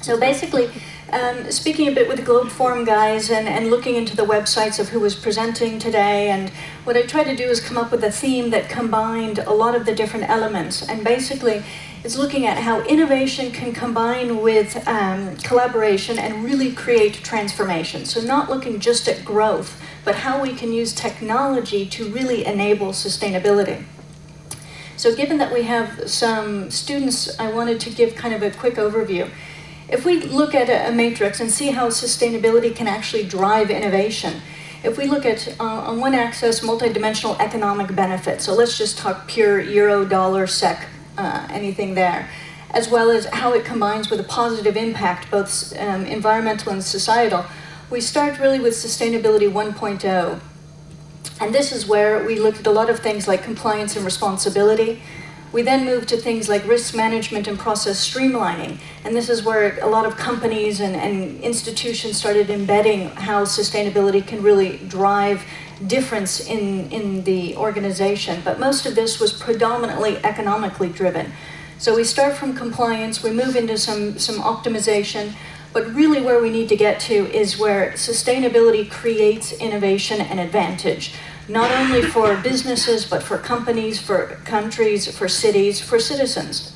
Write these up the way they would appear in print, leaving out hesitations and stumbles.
So basically, speaking a bit with the Globe Forum guys and looking into the websites of who was presenting today, and what I tried to do is come up with a theme that combined a lot of the different elements, and basically it's looking at how innovation can combine with collaboration and really create transformation. So not looking just at growth, but how we can use technology to really enable sustainability. So given that we have some students, I wanted to give kind of a quick overview. If we look at a matrix and see how sustainability can actually drive innovation, if we look at, on one axis, multidimensional economic benefit, so let's just talk pure euro, dollar, SEK, anything there, as well as how it combines with a positive impact, both environmental and societal, we start really with sustainability 1.0. And this is where we looked at a lot of things like compliance and responsibility. We then moved to things like risk management and process streamlining. And this is where a lot of companies and institutions started embedding how sustainability can really drive difference in the organization. But most of this was predominantly economically driven. So we start from compliance, we move into some optimization, but really where we need to get to is where sustainability creates innovation and advantage. Not only for businesses, but for companies, for countries, for cities, for citizens.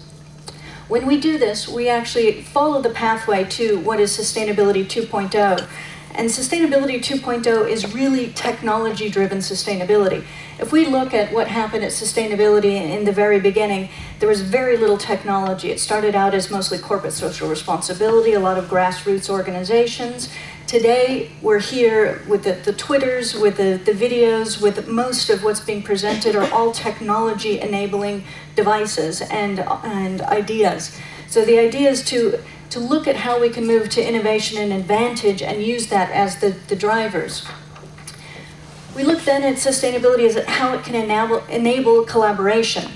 When we do this, we actually follow the pathway to what is Sustainability 2.0. And Sustainability 2.0 is really technology-driven sustainability. If we look at what happened at sustainability in the very beginning, there was very little technology. It started out as mostly corporate social responsibility, a lot of grassroots organizations. Today, we're here with the Twitters, with the videos, with most of what's being presented are all technology-enabling devices and ideas. So the idea is to look at how we can move to innovation and advantage and use that as the drivers. We look then at sustainability as how it can enable collaboration.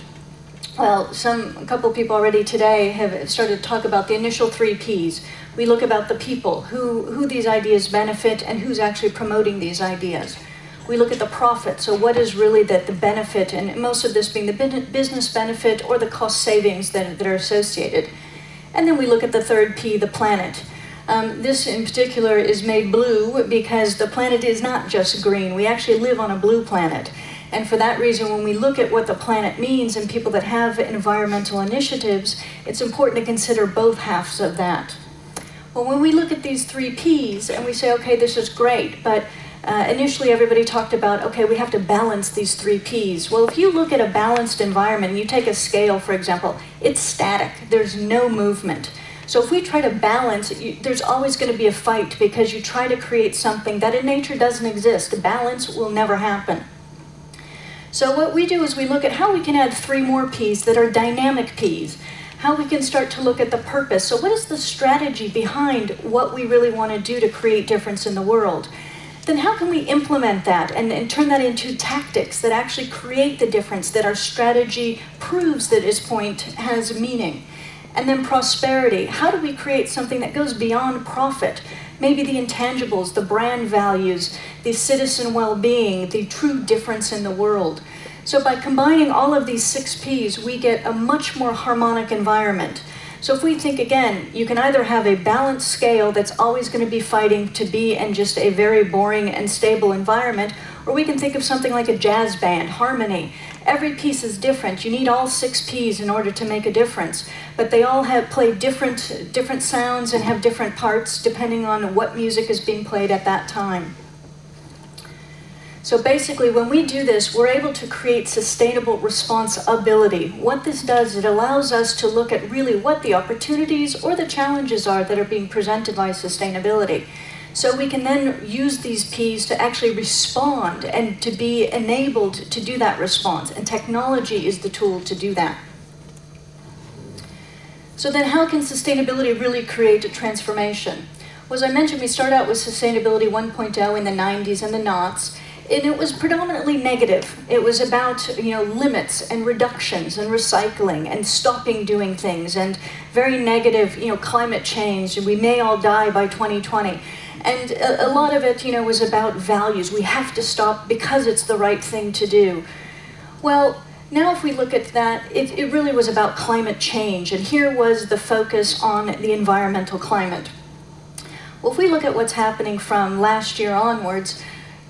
Well, a couple of people already today have started to talk about the initial 3 Ps. We look about the people, who these ideas benefit and who's actually promoting these ideas. We look at the profit, so what is really the benefit, and most of this being the business benefit or the cost savings that are associated. And then we look at the 3rd P, the planet. This in particular is made blue because the planet is not just green. We actually live on a blue planet. And for that reason, when we look at what the planet means and people that have environmental initiatives, it's important to consider both halves of that. Well, when we look at these 3 Ps and we say, okay, this is great, but initially everybody talked about, okay, we have to balance these 3 Ps. Well, if you look at a balanced environment, and you take a scale, for example, it's static. There's no movement. So if we try to balance, there's always going to be a fight because you try to create something that in nature doesn't exist. Balance will never happen. So what we do is we look at how we can add 3 more Ps that are dynamic Ps, how we can start to look at the purpose. So what is the strategy behind what we really want to do to create difference in the world? Then how can we implement that and turn that into tactics that actually create the difference, that our strategy proves that its point has meaning? And then prosperity. How do we create something that goes beyond profit? Maybe the intangibles, the brand values, the citizen well-being, the true difference in the world. So by combining all of these 6 Ps, we get a much more harmonic environment. So if we think again, you can either have a balanced scale that's always going to be fighting to be in just a very boring and stable environment, or we can think of something like a jazz band, harmony. Every piece is different. You need all 6 Ps in order to make a difference, but they all play different sounds and have different parts depending on what music is being played at that time. So basically, when we do this, we're able to create sustainable responsibility. What this does, it allows us to look at really what the opportunities or the challenges are that are being presented by sustainability. So we can then use these Ps to actually respond and to be enabled to do that response. And technology is the tool to do that. So then how can sustainability really create a transformation? Well, as I mentioned, we start out with Sustainability 1.0 in the 90s and the noughts. And it was predominantly negative. It was about, limits and reductions and recycling and stopping doing things and very negative, climate change. We may all die by 2020. And a lot of it, was about values. We have to stop because it's the right thing to do. Well, Now if we look at that, it really was about climate change, and here was the focus on the environmental climate. Well, if we look at what's happening from last year onwards,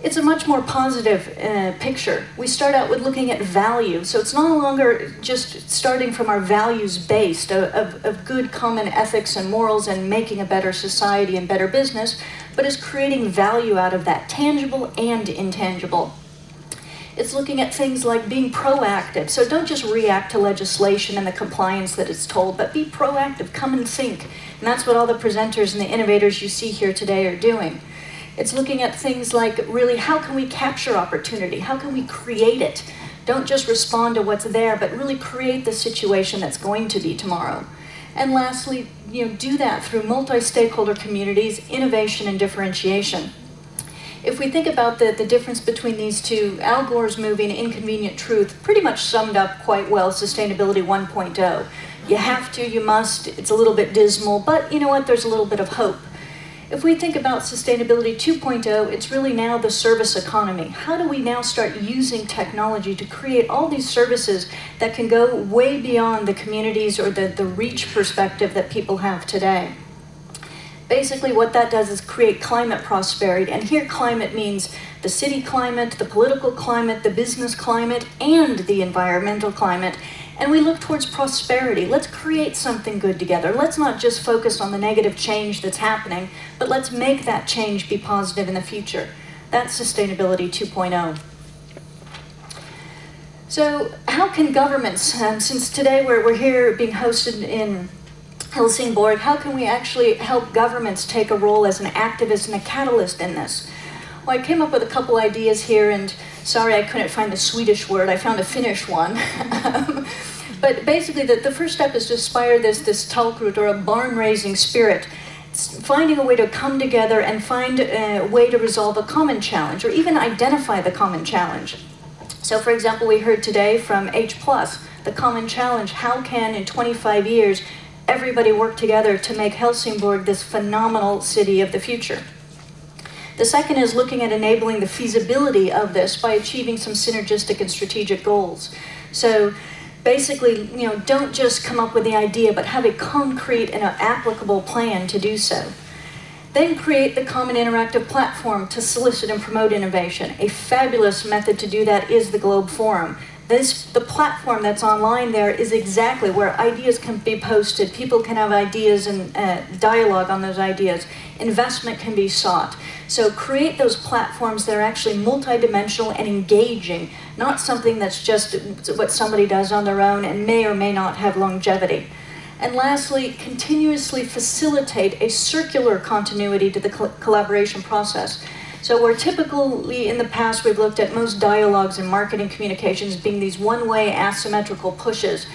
it's a much more positive picture. We start out with looking at value, so it's no longer just starting from our values based of good common ethics and morals and making a better society and better business, but is creating value out of that, tangible and intangible. It's looking at things like being proactive. So don't just react to legislation and the compliance that it's told, but be proactive, come and think. And that's what all the presenters and the innovators you see here today are doing. It's looking at things like, really, how can we capture opportunity? How can we create it? Don't just respond to what's there, but really create the situation that's going to be tomorrow. And lastly, do that through multi-stakeholder communities, innovation and differentiation. If we think about the difference between these two, Al Gore's movie Inconvenient Truth pretty much summed up quite well Sustainability 1.0. You have to, you must, it's a little bit dismal, but you know what, there's a little bit of hope. If we think about Sustainability 2.0, it's really now the service economy. How do we now start using technology to create all these services that can go way beyond the communities or the reach perspective that people have today? Basically, what that does is create climate prosperity, and here climate means the city climate, the political climate, the business climate, and the environmental climate. And we look towards prosperity. Let's create something good together. Let's not just focus on the negative change that's happening, but let's make that change be positive in the future. That's Sustainability 2.0. So how can governments, since today we're here being hosted in Helsingborg, how can we actually help governments take a role as an activist and a catalyst in this? Well, I came up with a couple ideas here, and sorry I couldn't find the Swedish word, I found a Finnish one. But basically the first step is to inspire this talkroot, or a barn-raising spirit. It's finding a way to come together and find a way to resolve a common challenge, or even identify the common challenge. So for example, we heard today from H+, the common challenge, how can in 25 years everybody work together to make Helsingborg this phenomenal city of the future? The second is looking at enabling the feasibility of this by achieving some synergistic and strategic goals. So basically, don't just come up with the idea, but have a concrete and an applicable plan to do so. Then create the common interactive platform to solicit and promote innovation. A fabulous method to do that is the Globe Forum. The platform that's online there is exactly where ideas can be posted, people can have ideas and dialogue on those ideas, investment can be sought. So create those platforms that are actually multidimensional and engaging, not something that's just what somebody does on their own and may or may not have longevity. And lastly, continuously facilitate a circular continuity to the collaboration process. So where typically in the past we've looked at most dialogues and marketing communications being these one-way asymmetrical pushes,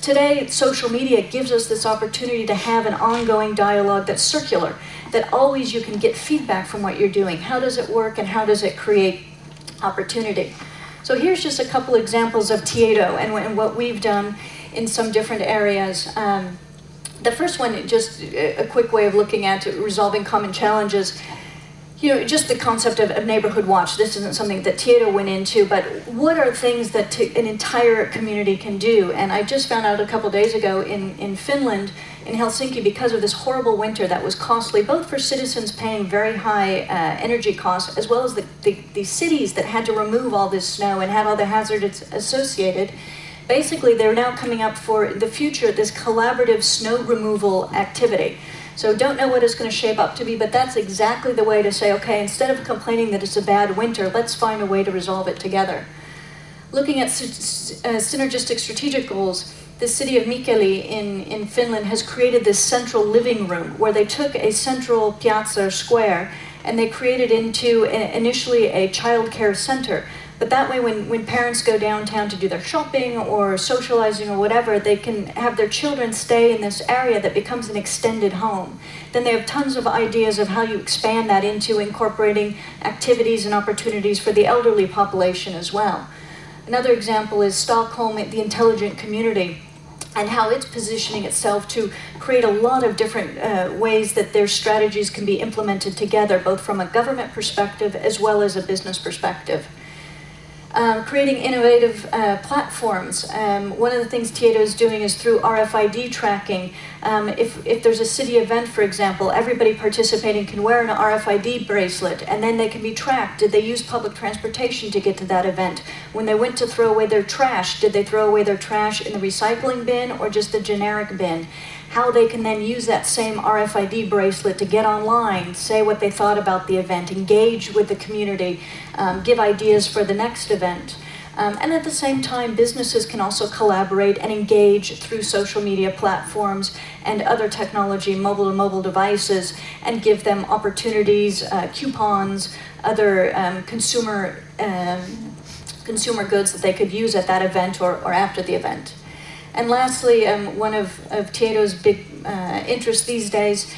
today social media gives us this opportunity to have an ongoing dialogue that's circular, that always you can get feedback from what you're doing. How does it work and how does it create opportunity? So here's just a couple examples of Tieto and what we've done in some different areas. The first one, just a quick way of looking at resolving common challenges. Just the concept of neighborhood watch. This isn't something that Tieto went into, but what are things that an entire community can do? And I just found out a couple days ago in Finland, in Helsinki, because of this horrible winter that was costly, both for citizens paying very high energy costs, as well as the cities that had to remove all this snow and had all the hazards associated. Basically, they're now coming up for the future, this collaborative snow removal activity. So don't know what it's going to shape up to be, but that's exactly the way to say, okay, instead of complaining that it's a bad winter, let's find a way to resolve it together. Looking at synergistic strategic goals, the city of Mikkeli in Finland has created this central living room where they took a central piazza square and they created into initially a child care center. But that way, when parents go downtown to do their shopping or socializing or whatever, they can have their children stay in this area that becomes an extended home. Then they have tons of ideas of how you expand that into incorporating activities and opportunities for the elderly population as well. Another example is Stockholm, the intelligent community, and how it's positioning itself to create a lot of different ways that their strategies can be implemented together, both from a government perspective as well as a business perspective. Creating innovative platforms. One of the things Tieto is doing is through RFID tracking. If there's a city event, for example, everybody participating can wear an RFID bracelet, and then they can be tracked. Did they use public transportation to get to that event? When they went to throw away their trash, did they throw away their trash in the recycling bin or just the generic bin? How they can then use that same RFID bracelet to get online, say what they thought about the event, engage with the community, give ideas for the next event. And at the same time, businesses can also collaborate and engage through social media platforms and other technology, mobile-to-mobile devices, and give them opportunities, coupons, other consumer goods that they could use at that event or after the event. And lastly, one of Tieto's big interests these days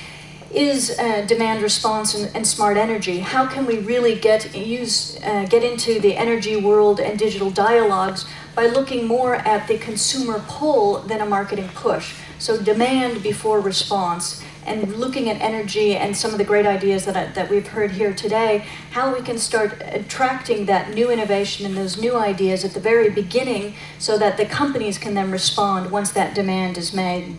is demand response and smart energy. How can we really get into the energy world and digital dialogues by looking more at the consumer pull than a marketing push? So demand before response, and looking at energy and some of the great ideas that we've heard here today, how we can start attracting that new innovation and those new ideas at the very beginning so that the companies can then respond once that demand is made.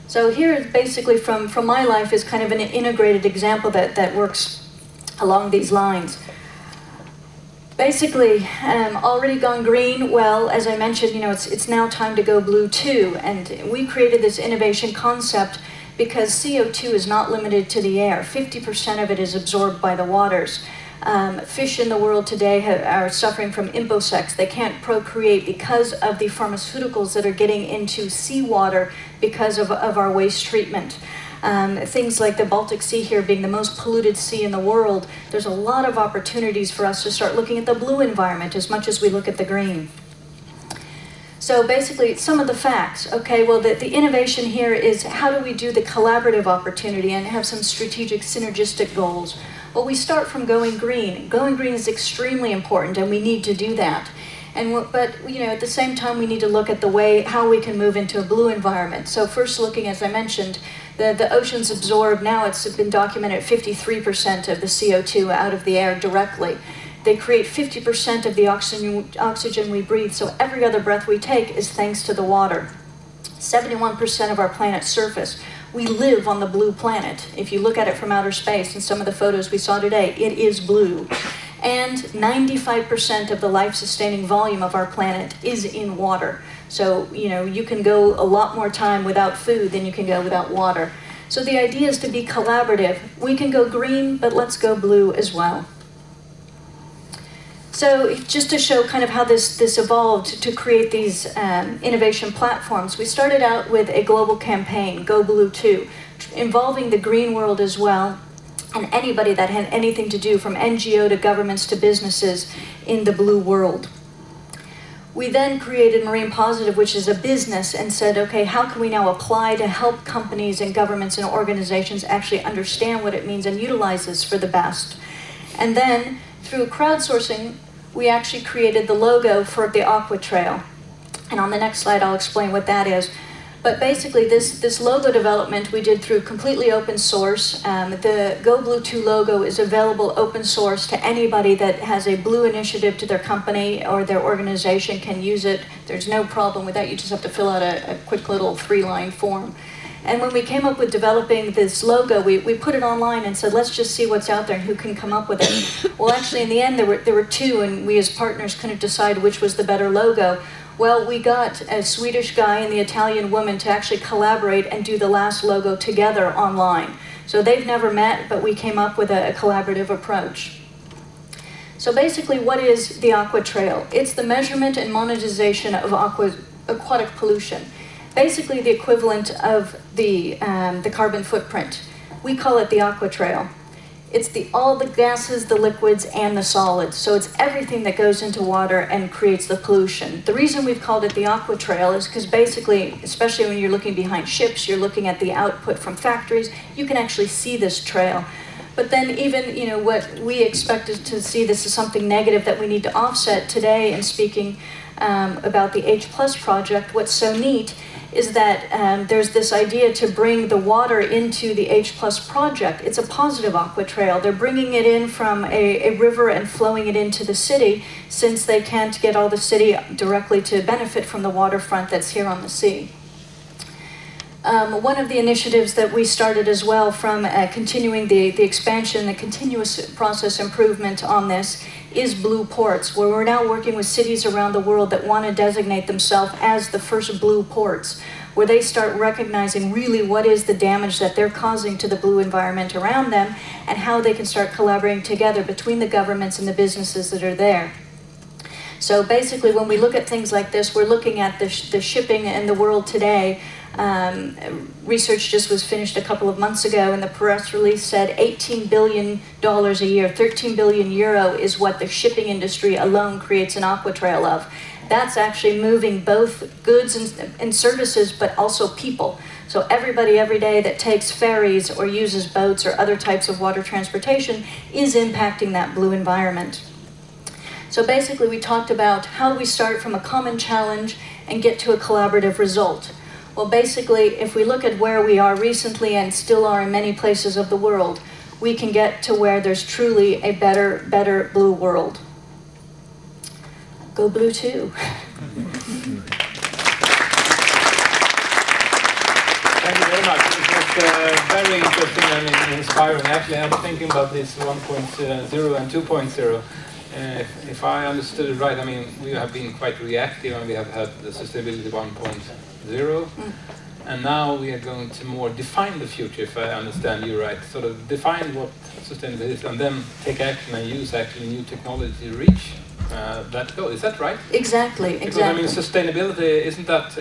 So here, basically, from my life is kind of an integrated example that works along these lines. Basically, already gone green. Well, as I mentioned, it's now time to go blue too. And we created this innovation concept because CO2 is not limited to the air. 50% of it is absorbed by the waters. Fish in the world today are suffering from imposex. They can't procreate because of the pharmaceuticals that are getting into seawater because of our waste treatment. Things like the Baltic Sea here being the most polluted sea in the world, there's a lot of opportunities for us to start looking at the blue environment as much as we look at the green. So basically, some of the facts. Okay, well, the innovation here is how do we do the collaborative opportunity and have some strategic synergistic goals? Well, we start from going green. Going green is extremely important, and we need to do that. But at the same time, we need to look at how we can move into a blue environment. So first looking, as I mentioned, the oceans absorb, now it's been documented, 53% of the CO2 out of the air directly. They create 50% of the oxygen we breathe, so every other breath we take is thanks to the water. 71% of our planet's surface. We live on the blue planet. If you look at it from outer space, in some of the photos we saw today, it is blue. And 95% of the life-sustaining volume of our planet is in water. So, you can go a lot more time without food than you can go without water. So the idea is to be collaborative. We can go green, but let's go blue as well. So just to show kind of how this evolved to create these innovation platforms, we started out with a global campaign, Go Blue 2, involving the green world as well, and anybody that had anything to do, from NGO to governments to businesses in the blue world. We then created Marine Positive, which is a business, and said, okay, how can we now apply to help companies and governments and organizations actually understand what it means and utilize this for the best? And then, through crowdsourcing, we actually created the logo for the Aqua Trail. And on the next slide, I'll explain what that is. But basically, this logo development we did through completely open source. The Go Blue 2 logo is available open source to anybody that has a blue initiative to their company or their organization can use it. There's no problem with that. You just have to fill out a quick little 3-line form. And when we came up with developing this logo, we put it online and said, let's just see what's out there and who can come up with it. Well, actually, in the end, there were two, and we as partners couldn't decide which was the better logo. Well, we got a Swedish guy and the Italian woman to actually collaborate and do the last logo together online. So they've never met, but we came up with a collaborative approach. So basically, what is the Aqua Trail? It's the measurement and monetization of aquatic pollution. Basically the equivalent of the carbon footprint. We call it the Aqua Trail. It's all the gases, the liquids, and the solids. So it's everything that goes into water and creates the pollution. The reason we've called it the Aqua Trail is because basically, especially when you're looking behind ships, you're looking at the output from factories, you can actually see this trail. But then even, what we expected to see, this is something negative that we need to offset today. And speaking about the H+ project, what's so neat is that there's this idea to bring the water into the H+ project. It's a positive aqua trail. They're bringing it in from a river and flowing it into the city, since they can't get all the city directly to benefit from the waterfront that's here on the sea. One of the initiatives that we started as well from continuing the expansion, the continuous process improvement on this, is blue ports, where we're now working with cities around the world that want to designate themselves as the first blue ports, where they start recognizing really what is the damage that they're causing to the blue environment around them, and how they can start collaborating together between the governments and the businesses that are there. So basically, when we look at things like this, we're looking at the shipping in the world today. Research just was finished a couple of months ago, and the press release said $18 billion a year, 13 billion euro is what the shipping industry alone creates an aqua trail of. That's actually moving both goods and services, but also people. So everybody every day that takes ferries or uses boats or other types of water transportation is impacting that blue environment. So basically, we talked about how do we start from a common challenge and get to a collaborative result. Well, basically, if we look at where we are recently and still are in many places of the world, we can get to where there's truly a better blue world. Go blue too. Thank you very much. It was very interesting and inspiring. Actually, I was thinking about this 1.0 and 2.0. If I understood it right, I mean, we have been quite reactive, and we have had the sustainability 1.0, and now we are going to more define the future, if I understand you right. Sort of define what sustainability is, and then take action and use actually new technology to reach that goal. Is that right? Exactly, because, exactly. I mean, sustainability, isn't that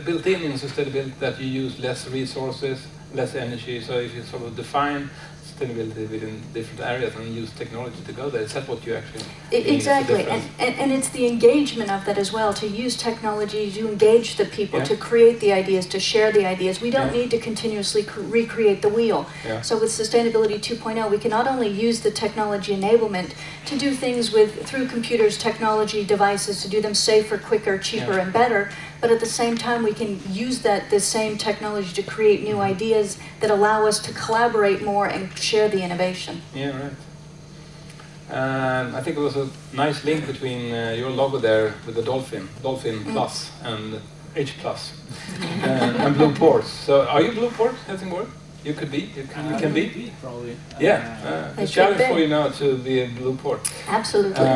built in sustainability that you use less resources, less energy? So if you sort of define sustainability within different areas and use technology to go there, is that what you actually Exactly, and it's the engagement of that as well, to use technology to engage the people, to create the ideas, to share the ideas. We don't need to continuously recreate the wheel. So with Sustainability 2.0, we can not only use the technology enablement to do things through computers, technology, devices, to do them safer, quicker, cheaper, and better, but at the same time we can use this same technology to create new ideas that allow us to collaborate more and share the innovation. Yeah, right. I think it was a nice link between your logo there with the dolphin plus and H+, and blue ports. So are you blue port, Helsingborg? You could be, you can be. Probably. Yeah, a challenge for you now to be a blue port. Absolutely.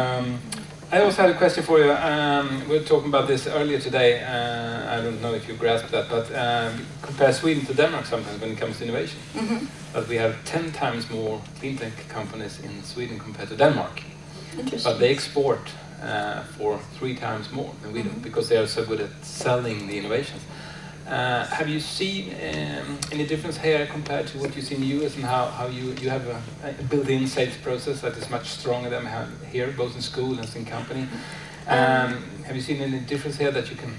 I also had a question for you. We were talking about this earlier today. I don't know if you grasped that, but compare Sweden to Denmark sometimes when it comes to innovation. But we have 10 times more clean tech companies in Sweden compared to Denmark. Interesting. But they export for 3 times more than we do, because they are so good at selling the innovations. Have you seen any difference here compared to what you see in the US, and how you have a built-in sales process that is much stronger than we have here, both in school and in company? Have you seen any difference here that you can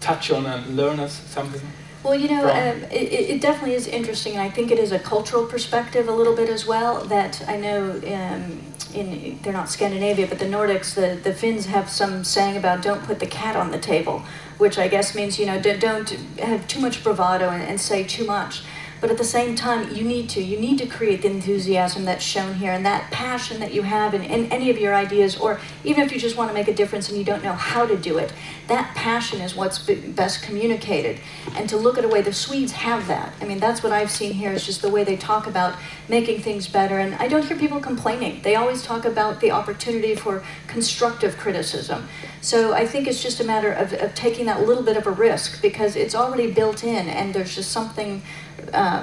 touch on and learn us something? Well, you know, it definitely is interesting, and I think it is a cultural perspective a little bit as well, that I know they're not Scandinavia, but the Nordics, the Finns have some saying about don't put the cat on the table, which I guess means, you know, don't have too much bravado and say too much. But at the same time, you need to create the enthusiasm that's shown here, and that passion that you have in any of your ideas, or even if you just want to make a difference and you don't know how to do it, that passion is what's best communicated. And to look at a way, the Swedes have that. I mean, that's what I've seen here, is just the way they talk about making things better. And I don't hear people complaining. They always talk about the opportunity for constructive criticism. So I think it's just a matter of taking that little bit of a risk, because it's already built in, and there's just something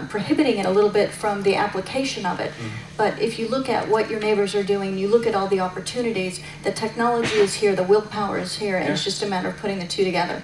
prohibiting it a little bit from the application of it. But if you look at what your neighbors are doing, you look at all the opportunities, the technology is here, the willpower is here, and it's just a matter of putting the two together.